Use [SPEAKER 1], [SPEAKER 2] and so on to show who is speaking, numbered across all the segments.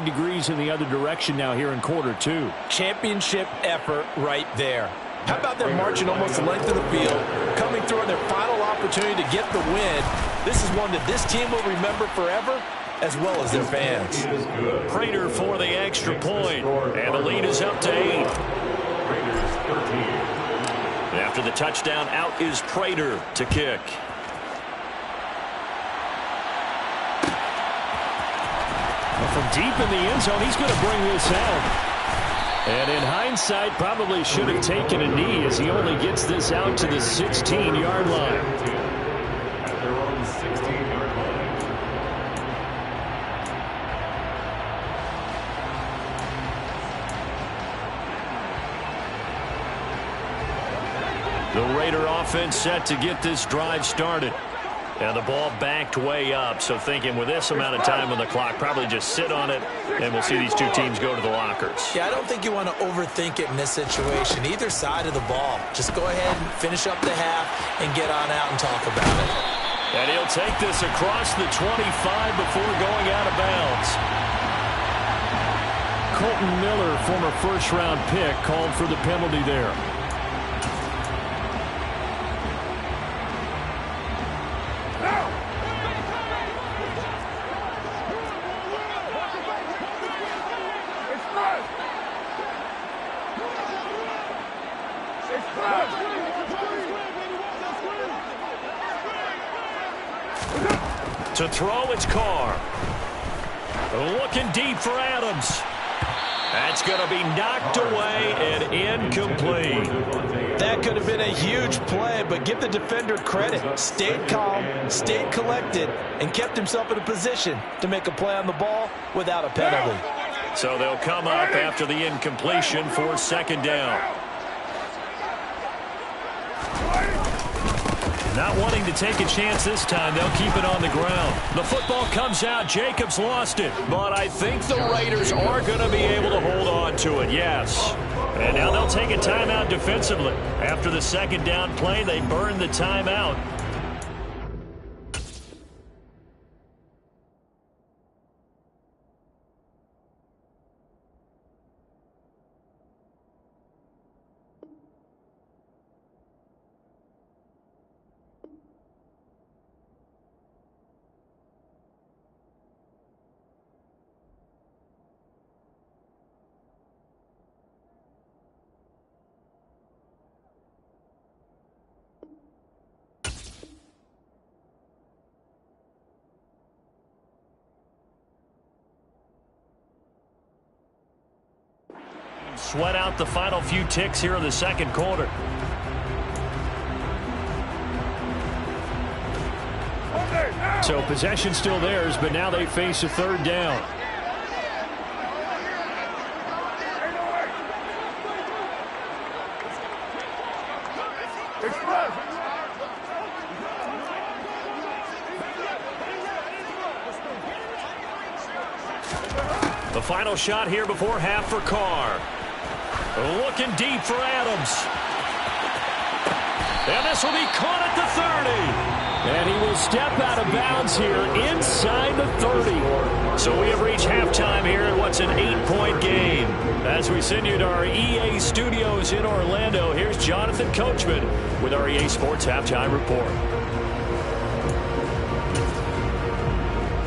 [SPEAKER 1] 180 degrees in the other direction now here in quarter two.
[SPEAKER 2] Championship effort right there. How about them marching almost the length of the field, coming through on their final opportunity to get the win? This is one that this team will remember forever, as well as their fans.
[SPEAKER 1] Prater for the extra point, and the lead is up to 8. After the touchdown, out is Prater to kick. From deep in the end zone, he's going to bring this out. And in hindsight, probably should have taken a knee as he only gets this out to the 16-yard line. The Raider offense set to get this drive started. And the ball backed way up, so thinking with this amount of time on the clock, probably just sit on it, and we'll see these two teams go to the lockers.
[SPEAKER 2] Yeah, I don't think you want to overthink it in this situation, either side of the ball. Just go ahead and finish up the half and get on out and talk about it.
[SPEAKER 1] And he'll take this across the 25 before going out of bounds. Colton Miller, former first-round pick, called for the penalty there. To throw, it's Carr. Looking deep for Adams. That's going to be knocked away and incomplete.
[SPEAKER 2] That could have been a huge play, but give the defender credit. Stayed calm, stayed collected, and kept himself in a position to make a play on the ball without a penalty.
[SPEAKER 1] So they'll come up after the incompletion for second down. Not wanting to take a chance this time, they'll keep it on the ground. The football comes out. Jacobs lost it. But I think the Raiders are going to be able to hold on to it, yes. And now they'll take a timeout defensively. After the second down play, they burn the timeout. Sweat out the final few ticks here in the second quarter. So possession still theirs, but now they face a third down. The final shot here before half for Carr. Looking deep for Adams. And this will be caught at the 30. And he will step out of bounds here inside the 30. So we have reached halftime here in what's an 8-point game. As we send you to our EA studios in Orlando, here's Jonathan Coachman with our EA Sports Halftime Report.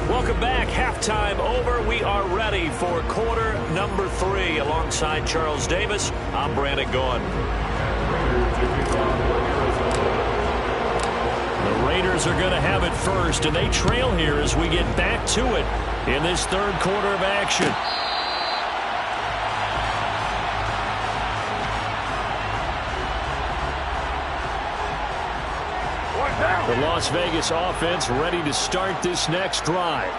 [SPEAKER 1] Welcome back. Halftime over. We are ready for quarter number 3. Alongside Charles Davis, I'm Brandon Gaughan. The Raiders are going to have it first, and they trail here as we get back to it in this third quarter of action. The Las Vegas offense ready to start this next drive.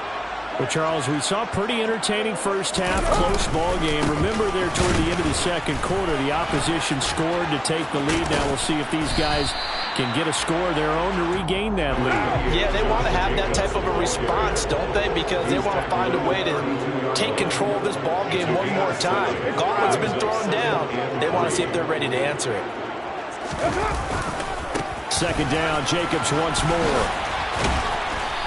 [SPEAKER 1] But, Charles, we saw a pretty entertaining first half, close ball game. Remember there toward the end of the second quarter, the opposition scored to take the lead. Now we'll see if these guys can get a score of their own to regain that lead.
[SPEAKER 2] Yeah, they want to have that type of a response, don't they? Because they want to find a way to take control of this ball game one more time. Gauntlet's been thrown down. They want to see if they're ready to answer it.
[SPEAKER 1] Second down, Jacobs once more.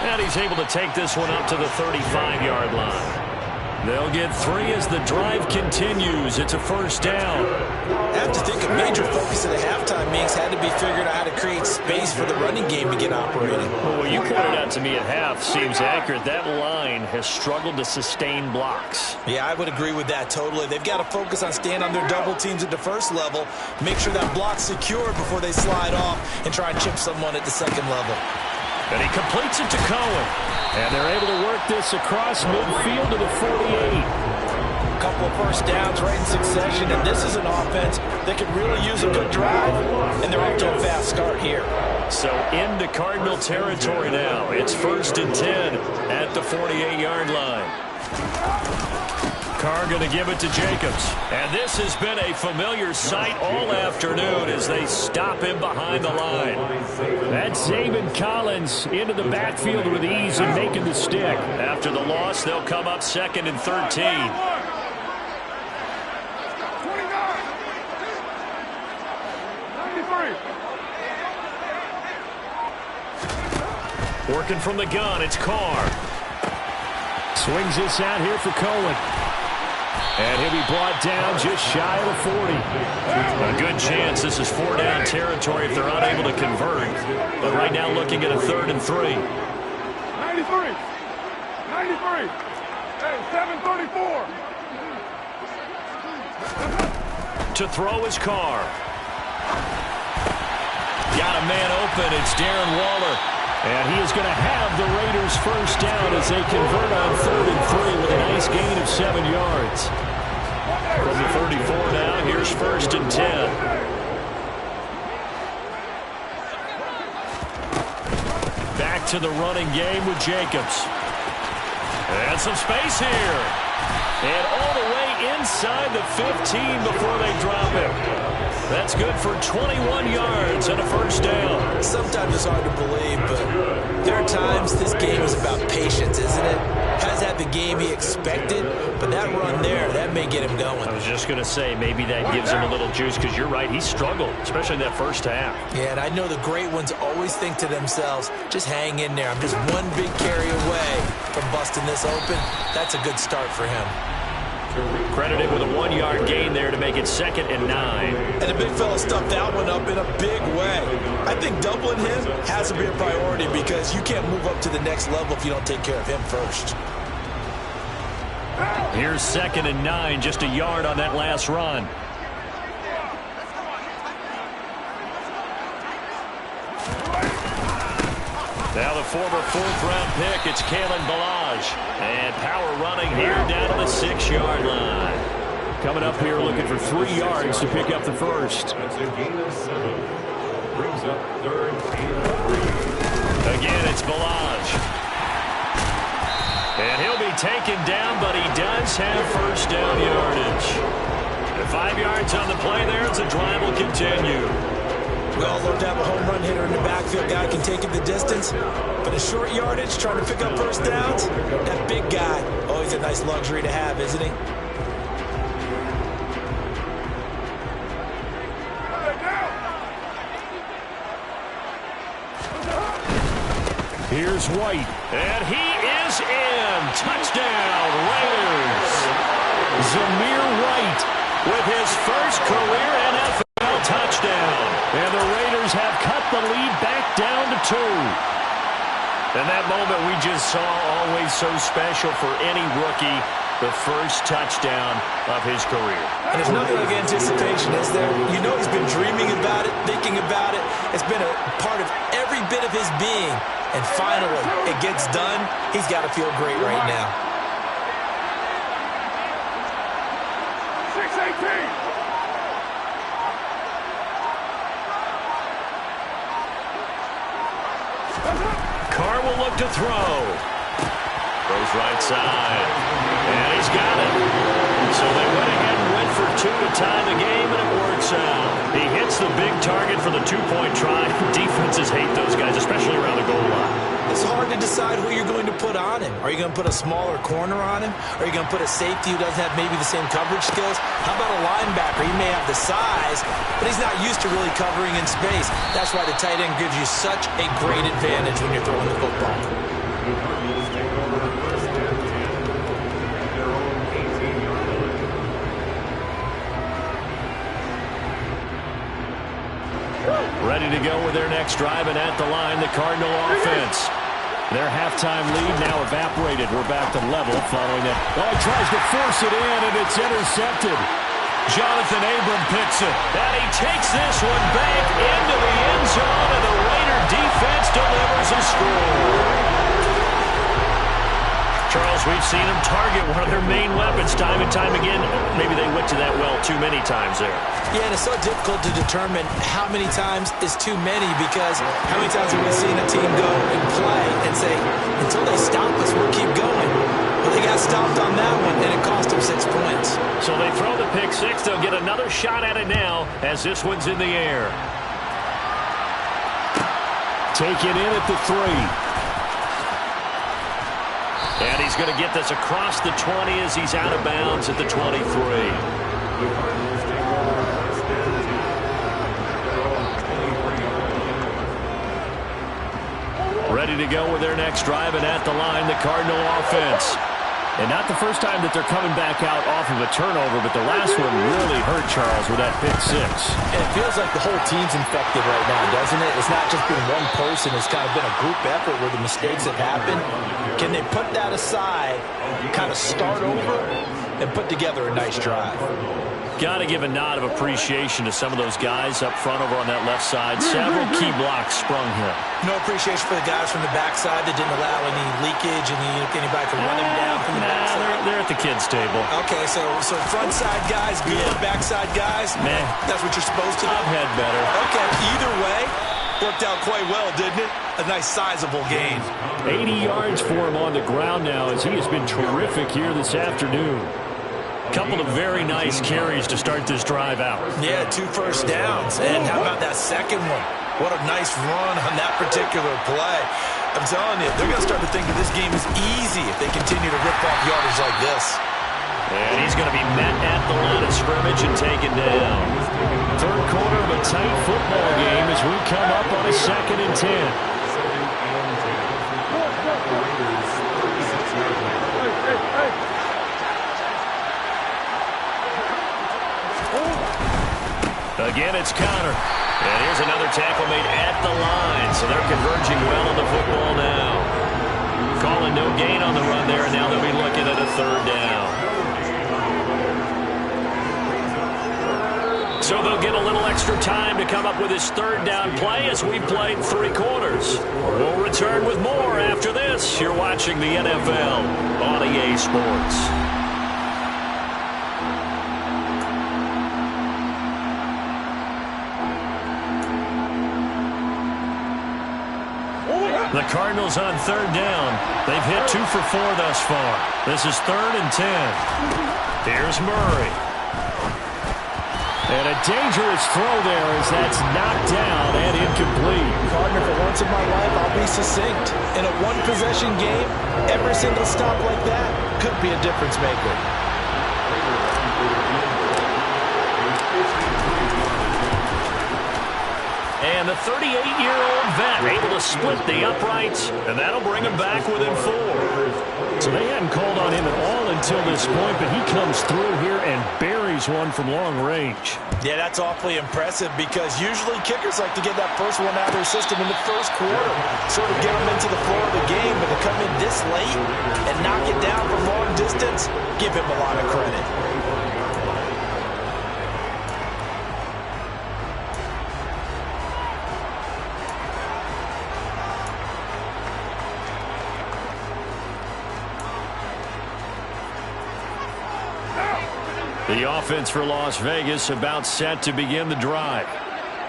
[SPEAKER 1] And he's able to take this one up to the 35-yard line. They'll get 3 as the drive continues. It's a first down.
[SPEAKER 2] I have to think a major focus of the halftime meetings had to be figuring out how to create space for the running game to get operating.
[SPEAKER 1] Well, what you pointed out to me at half seems accurate. That line has struggled to sustain blocks.
[SPEAKER 2] Yeah, I would agree with that totally. They've got to focus on staying on their double teams at the first level, make sure that block's secure before they slide off and try and chip someone at the second level.
[SPEAKER 1] And he completes it to Cohen. And they're able to work this across midfield to the 48.
[SPEAKER 2] A couple of first downs right in succession, and this is an offense that could really use a good drive, and they're off to a fast start here.
[SPEAKER 1] So into Cardinal territory now. It's 1st and 10 at the 48-yard line. Carr going to give it to Jacobs. And this has been a familiar sight all afternoon as they stop him behind the line. That's Zaven Collins into the backfield with ease and making the stick. After the loss, they'll come up 2nd and 13. Working from the gun, it's Carr. Swings this out here for Cohen. And he'll be brought down just shy of the 40. A good chance this is 4-down territory if they're unable to convert. But right now looking at a 3rd and 3.
[SPEAKER 3] 93. 93. Hey, 734.
[SPEAKER 1] To throw his Carr. Got a man open. It's Darren Waller. And he is going to have the Raiders first down as they convert on 3rd and 3 with a nice gain of 7 yards. From the 34 now, here's 1st and 10. Back to the running game with Jacobs. And some space here. And all the way inside the 15 before they drop him. That's good for 21 yards and a first down.
[SPEAKER 2] Sometimes it's hard to believe, but there are times this game is about patience, isn't it? Has had the game he expected, but that run there, that may get him going.
[SPEAKER 1] I was just going to say, maybe that gives him a little juice, because you're right, he struggled, especially in that first half.
[SPEAKER 2] Yeah, and I know the great ones always think to themselves, just hang in there. I'm just one big carry away from busting this open. That's a good start for him.
[SPEAKER 1] Credited with a 1-yard gain there to make it 2nd and 9.
[SPEAKER 2] And the big fella stuffed that one up in a big way. I think doubling him has to be a priority because you can't move up to the next level if you don't take care of him first.
[SPEAKER 1] Here's 2nd and 9, just a yard on that last run. Now the former 4th-round pick, it's Kalen Ballage. And power running here down to the 6-yard line. Coming up here looking for 3 yards to pick up the first. Again, it's Ballage. And he'll be taken down, but he does have first down yardage. The 5 yards on the play there as the drive will continue.
[SPEAKER 2] We all love to have a home run hitter in the backfield. Guy can take it the distance. But a short yardage, trying to pick up first downs, that big guy, always a nice luxury to have, isn't he?
[SPEAKER 1] Here's White, and he is in. Touchdown, Raiders. Zamir White with his first career NFL touchdown. And the Raiders have cut the lead back down to 2. And that moment we just saw, always so special for any rookie, the first touchdown of his career.
[SPEAKER 2] And there's nothing like anticipation, is there? You know he's been dreaming about it, thinking about it. It's been a part of every bit of his being. And finally, it gets done. He's got to feel great right now.
[SPEAKER 3] 618.
[SPEAKER 1] Carr will look to throw. Throws right side. And he's got it. So they went ahead and went for 2 to tie the game, and it works out. He hits the big target for the 2-point try. Defenses hate those guys, especially around the goal line.
[SPEAKER 2] It's hard to decide who you're going to put on him. Are you going to put a smaller corner on him? Are you going to put a safety who doesn't have maybe the same coverage skills? How about a linebacker? He may have the size, but he's not used to really covering in space. That's why the tight end gives you such a great advantage when you're throwing the football.
[SPEAKER 1] Ready to go with their next drive, and at the line, the Cardinal offense. Their halftime lead now evaporated. We're back to level following it. Oh, he tries to force it in, and it's intercepted. Jonathan Abram picks it. And he takes this one back into the end zone, and the Raider defense delivers a score. Charles, we've seen them target one of their main weapons time and time again. Maybe they went to that well too many times there.
[SPEAKER 2] Yeah, and it's so difficult to determine how many times is too many, because how many times have we seen a team go and play and say, until they stop us, we'll keep going. Well, they got stopped on that one, and it cost them 6 points.
[SPEAKER 1] So they throw the pick six. They'll get another shot at it now as this one's in the air. Taken in at the 3. And he's going to get this across the 20 as he's out of bounds at the 23. Ready to go with their next drive, and at the line, the Cardinal offense. And not the first time that they're coming back out off of a turnover, but the last one really hurt Charles with that pick six.
[SPEAKER 2] And it feels like the whole team's infected right now, doesn't it? It's not just been one person. It's kind of been a group effort where the mistakes have happened. Can they put that aside, kind of start over, and put together a nice drive?
[SPEAKER 1] Got to give a nod of appreciation to some of those guys up front over on that left side. Several key blocks sprung here.
[SPEAKER 2] No appreciation for the guys from the backside that didn't allow any leakage and anybody could run them down from the backside.
[SPEAKER 1] They're at the kids' table.
[SPEAKER 2] Okay, so front side guys, good. Yeah. Backside guys,
[SPEAKER 1] man,
[SPEAKER 2] that's what you're supposed to do.
[SPEAKER 1] I've had better.
[SPEAKER 2] Okay, either way, worked out quite well, didn't it? A nice sizable gain.
[SPEAKER 1] 80 yards for him on the ground now as he has been terrific here this afternoon. Couple of very nice carries to start this drive out.
[SPEAKER 2] Yeah, 2 first downs. And how about that second one? What a nice run on that particular play. I'm telling you, they're going to start to think that this game is easy if they continue to rip off yardage like this.
[SPEAKER 1] And he's going to be met at the line of scrimmage and taken down. Third quarter of a tight football game as we come up on a 2nd and 10. Again, it's Connor. And here's another tackle made at the line. So they're converging well on the football now. Calling no gain on the run there, and now they'll be looking at a 3rd down. So they'll get a little extra time to come up with his 3rd down play as we've played 3 quarters. We'll return with more after this. You're watching the NFL on EA Sports. The Cardinals on 3rd down. They've hit 2 for 4 thus far. This is 3rd and 10. Here's Murray. And a dangerous throw there as that's knocked down and incomplete.
[SPEAKER 2] Partner, for once in my life, I'll be succinct. In a one-possession game, every single stop like that could be a difference maker.
[SPEAKER 1] And the 38-year-old vet able to split the uprights, and that'll bring him back within 4. So they hadn't called on him at all until this point, but he comes through here and buries one from long range.
[SPEAKER 2] Yeah, that's awfully impressive because usually kickers like to get that first one out of their system in the first quarter, sort of get them into the flow of the game, but to come in this late and knock it down from long distance, give him a lot of credit.
[SPEAKER 1] The offense for Las Vegas about set to begin the drive.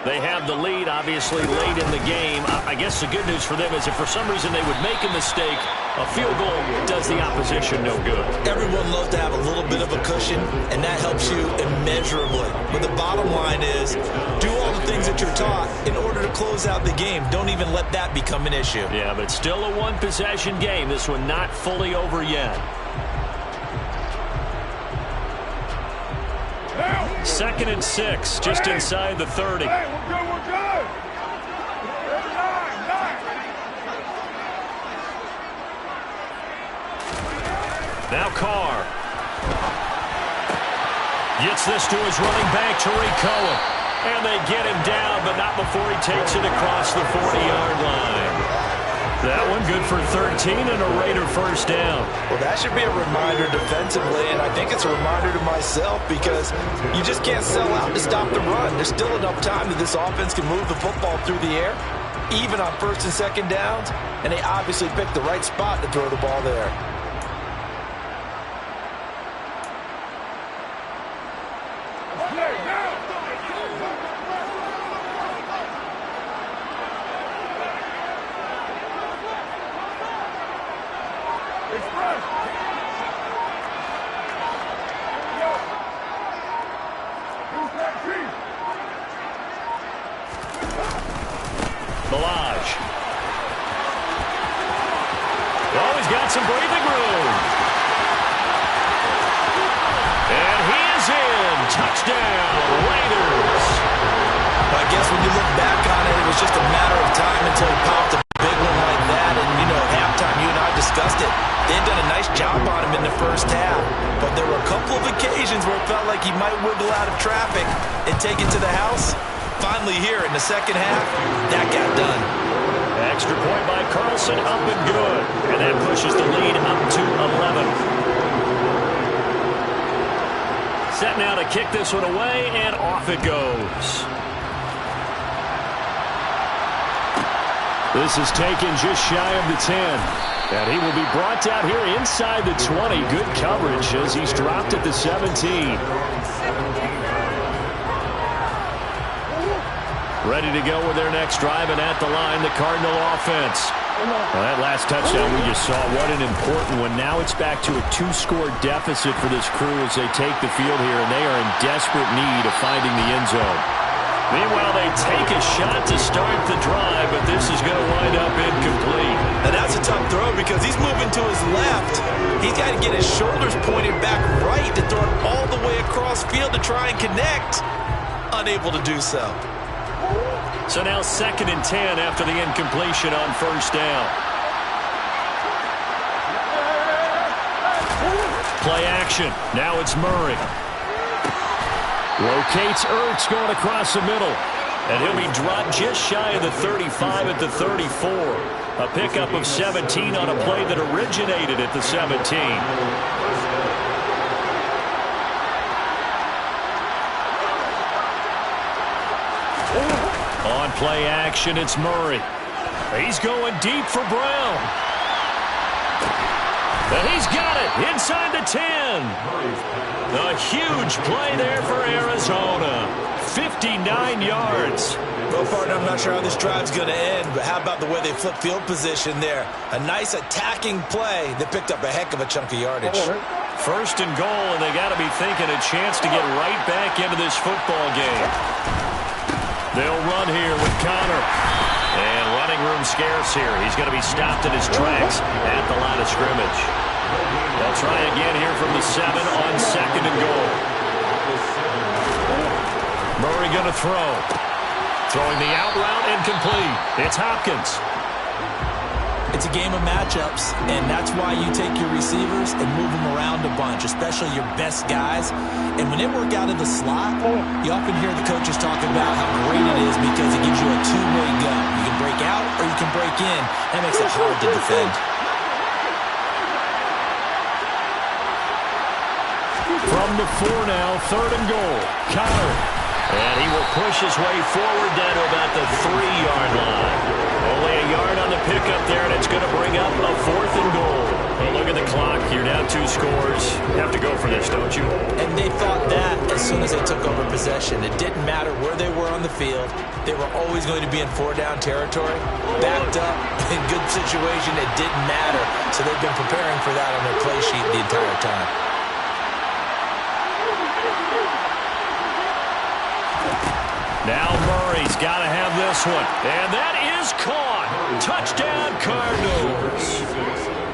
[SPEAKER 1] They have the lead, obviously, late in the game. I guess the good news for them is if for some reason they would make a mistake, a field goal does the opposition no good.
[SPEAKER 2] Everyone loves to have a little bit of a cushion, and that helps you immeasurably. But the bottom line is, do all the things that you're taught in order to close out the game. Don't even let that become an issue.
[SPEAKER 1] Yeah, but still a one-possession game. This one not fully over yet. 2nd and 6, just inside the 30.
[SPEAKER 3] Hey, we're good.
[SPEAKER 1] Now Carr gets this to his running back, Tariq Cohen. And they get him down, but not before he takes it across the 40-yard line. That one good for 13 and a Raider first down.
[SPEAKER 2] Well, that should be a reminder defensively, and I think it's a reminder to myself because you just can't sell out to stop the run. There's still enough time that this offense can move the football through the air, even on first and second downs, and they obviously picked the right spot to throw the ball there.
[SPEAKER 1] Some breathing room. And he is in. Touchdown, Raiders.
[SPEAKER 2] I guess when you look back on it, it was just a matter of time until he popped a big one like that. And, you know, at halftime, you and I discussed it. They had done a nice job on him in the first half. But there were a couple of occasions where it felt like he might wiggle out of traffic and take it to the house. Finally here in the second half, that got done.
[SPEAKER 1] Extra point by Carlson, up and good. And that pushes the lead up to 11. Set now to kick this one away, and off it goes. This is taken just shy of the 10. And he will be brought down here inside the 20. Good coverage as he's dropped at the 17. Ready to go with their next drive, and at the line, the Cardinal offense. Well, that last touchdown we just saw, what an important one. Now it's back to a 2-score deficit for this crew as they take the field here, and they are in desperate need of finding the end zone. Meanwhile, they take a shot to start the drive, but this is going to wind up incomplete.
[SPEAKER 2] And that's a tough throw because he's moving to his left. He's got to get his shoulders pointed back right to throw it all the way across field to try and connect. Unable to do so.
[SPEAKER 1] So now 2nd and 10 after the incompletion on first down. Play action. Now it's Murray. Rotates Ertz going across the middle. And he'll be dropped just shy of the 35 at the 34. A pickup of 17 on a play that originated at the 17. On play action, it's Murray. He's going deep for Brown. And he's got it inside the 10. A huge play there for Arizona. 59 yards.
[SPEAKER 2] Well, partner, I'm not sure how this drive's going to end, but how about the way they flip field position there? A nice attacking play that picked up a heck of a chunk of yardage.
[SPEAKER 1] First and goal, and they got to be thinking a chance to get right back into this football game. They'll run here with Connor. And running room scarce here. He's going to be stopped in his tracks at the line of scrimmage. They'll try again here from the 7 on 2nd and goal. Murray going to throw. Throwing the out route incomplete. It's Hopkins.
[SPEAKER 2] It's a game of matchups, and that's why you take your receivers and move them around a bunch, especially your best guys. And when they work out of the slot, you often hear the coaches talk about how great it is because it gives you a two-way go. You can break out or you can break in. That makes it hard to defend.
[SPEAKER 1] From the 4 now, 3rd and goal. Connor. And he will push his way forward down to about the 3-yard line. Only a yard on the pickup there, and it's going to bring up a 4th and goal. Well, look at the clock. You're down 2 scores. You have to go for this, don't you?
[SPEAKER 2] And they thought that as soon as they took over possession. It didn't matter where they were on the field. They were always going to be in 4-down territory. Backed up, in good situation, it didn't matter. So they've been preparing for that on their play sheet the entire time.
[SPEAKER 1] Now Murray's got to have this one. And that is caught. Touchdown Cardinals.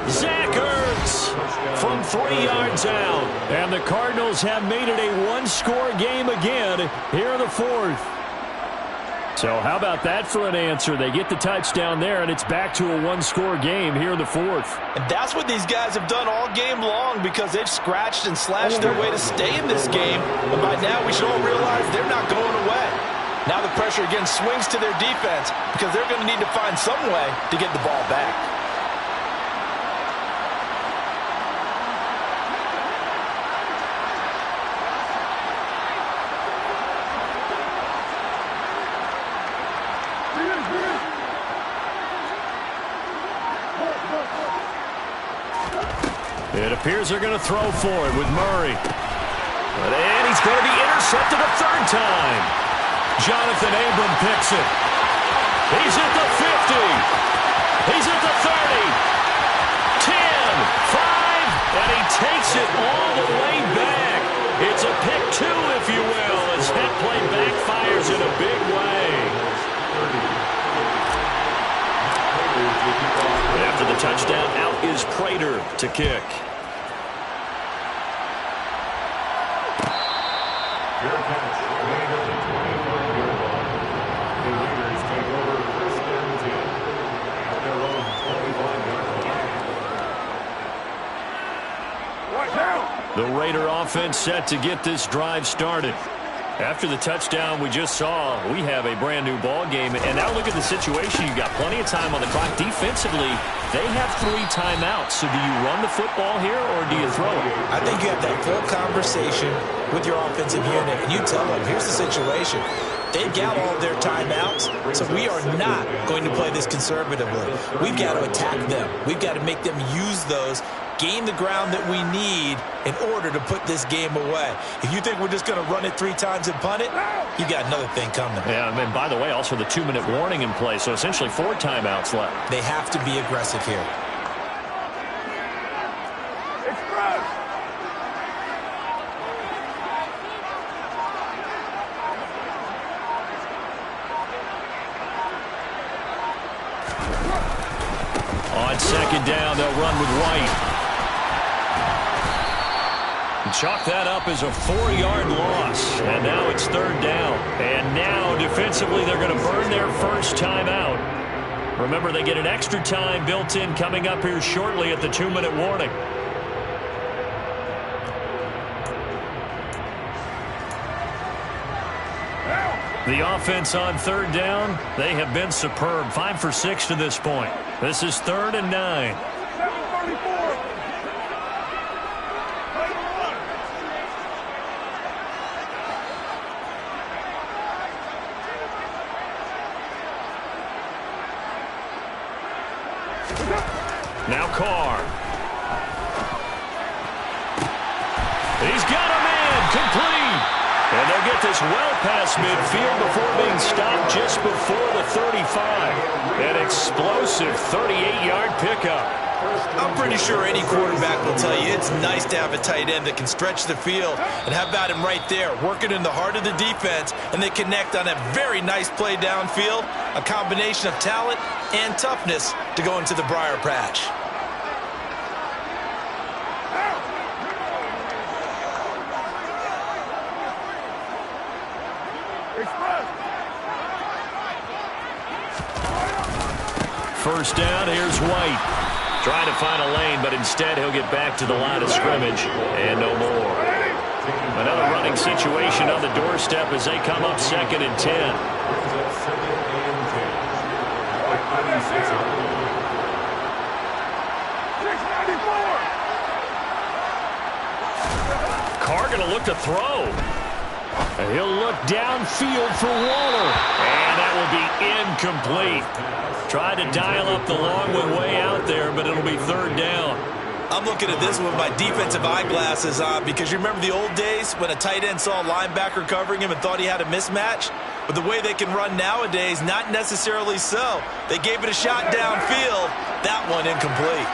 [SPEAKER 1] Zach Ertz from 3 yards out. And the Cardinals have made it a 1-score game again here in the 4th. So how about that for an answer? They get the touchdown there, and it's back to a 1-score game here in the 4th.
[SPEAKER 2] And that's what these guys have done all game long because they've scratched and slashed their way to stay in this game. And by now we should all realize they're not going away. Now the pressure again swings to their defense because they're going to need to find some way to get the ball back.
[SPEAKER 1] It appears they're going to throw for it with Murray. And he's going to be intercepted a third time. Jonathan Abram picks it. He's at the 50. He's at the 30. 10, 5, and he takes it all the way back. It's a pick two, if you will, as that play backfires in a big way. After the touchdown, out is Prater to kick. The Raider offense set to get this drive started. After the touchdown we just saw, we have a brand new ball game. And now look at the situation. You've got plenty of time on the clock. Defensively, they have 3 timeouts. So do you run the football here or do you throw it?
[SPEAKER 2] I think you have that full conversation with your offensive unit, and you tell them, here's the situation. They've got all of their timeouts, so we are not going to play this conservatively. We've got to attack them. We've got to make them use those, gain the ground that we need in order to put this game away. If you think we're just going to run it 3 times and punt it, you got another thing coming.
[SPEAKER 1] Yeah, and by the way, also the 2-minute warning in play, so essentially 4 timeouts left.
[SPEAKER 2] They have to be aggressive here.
[SPEAKER 1] On second down, they'll run with White. Chalk that up as a 4-yard loss. And now it's third down. And now defensively they're going to burn their first time out. Remember, they get an extra time built in coming up here shortly at the 2-minute warning. The offense on third down, they have been superb. 5 for 6 to this point. This is 3rd and 9. Now Carr. He's got a man, complete. And they'll get this well past midfield before being stopped just before the 35. An explosive 38-yard pickup.
[SPEAKER 2] I'm pretty sure any quarterback will tell you it's nice to have a tight end that can stretch the field. And how about him right there, working in the heart of the defense, and they connect on a very nice play downfield, a combination of talent and toughness to go into the briar patch.
[SPEAKER 1] First down, here's White. Trying to find a lane, but instead he'll get back to the line of scrimmage and no more. Another running situation on the doorstep as they come up 2nd and 10. Carr going to look to throw. And he'll look downfield for Waller. And that will be incomplete. Tried to dial up the long one way out there, but it'll be 3rd down.
[SPEAKER 2] I'm looking at this with my defensive eyeglasses on because you remember the old days when a tight end saw a linebacker covering him and thought he had a mismatch? But the way they can run nowadays, not necessarily so. They gave it a shot downfield. That one incomplete.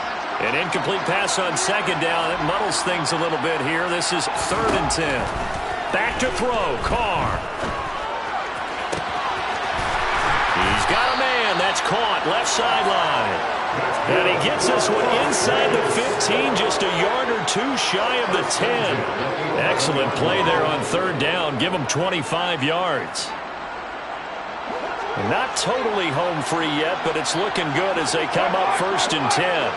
[SPEAKER 1] An incomplete pass on 2nd down. It muddles things a little bit here. This is 3rd and 10. Back to throw, Carr. He's got a man. That's caught. Left sideline. And he gets this one inside the 15, just a yard or 2 shy of the 10. Excellent play there on 3rd down. Give him 25 yards. Not totally home free yet, but it's looking good as they come up 1st and 10.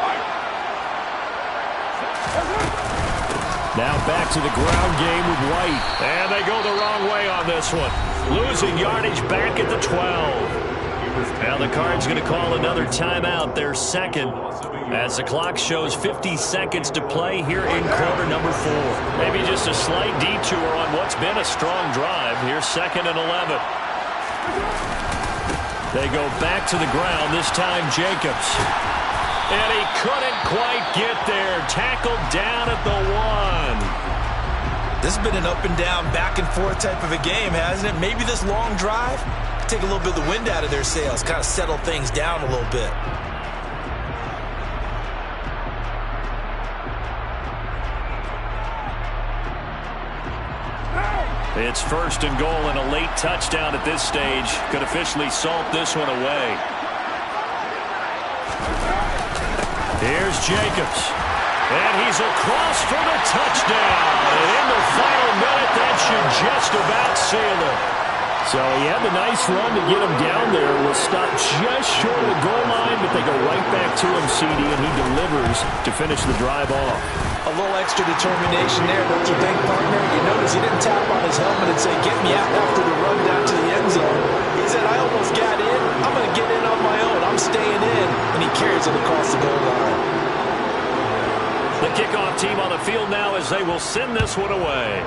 [SPEAKER 1] Now back to the ground game with White. And they go the wrong way on this one. Losing yardage back at the 12. Now the Cards going to call another timeout, their second, as the clock shows 50 seconds to play here in quarter number 4. Maybe just a slight detour on what's been a strong drive. Here's 2nd and 11. They go back to the ground, this time Jacobs. And he couldn't quite get there. Tackled down at the 1.
[SPEAKER 2] This has been an up and down, back and forth type of a game, hasn't it? Maybe this long drive take a little bit of the wind out of their sails, kind of settle things down a little bit.
[SPEAKER 1] It's 1st and goal, and a late touchdown at this stage could officially salt this one away. Here's Jacobs. And he's across for the touchdown. And in the final minute, that should just about seal it. So he had the nice run to get him down there. Was stopped just short of the goal line, but they go right back to him, CD, and he delivers to finish the drive off.
[SPEAKER 2] A little extra determination there, don't you think, partner? You notice he didn't tap on his helmet and say, get me out after the run down to the end zone. He said, I almost got in. I'm going to get in on my own. I'm staying in. And he carries it across the goal line.
[SPEAKER 1] The kickoff team on the field now as they will send this one away.